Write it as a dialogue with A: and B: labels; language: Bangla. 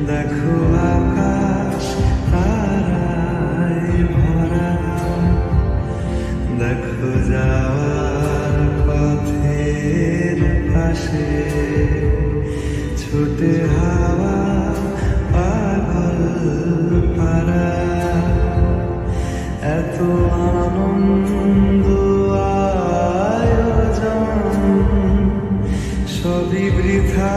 A: দেখো আকাশ তারায় ভরা, দেখো যাওয়ার পথের পাশে ছুটে হাওয়া পাগল পারা। এত আনন্দ আয়োজন সবই বৃথা।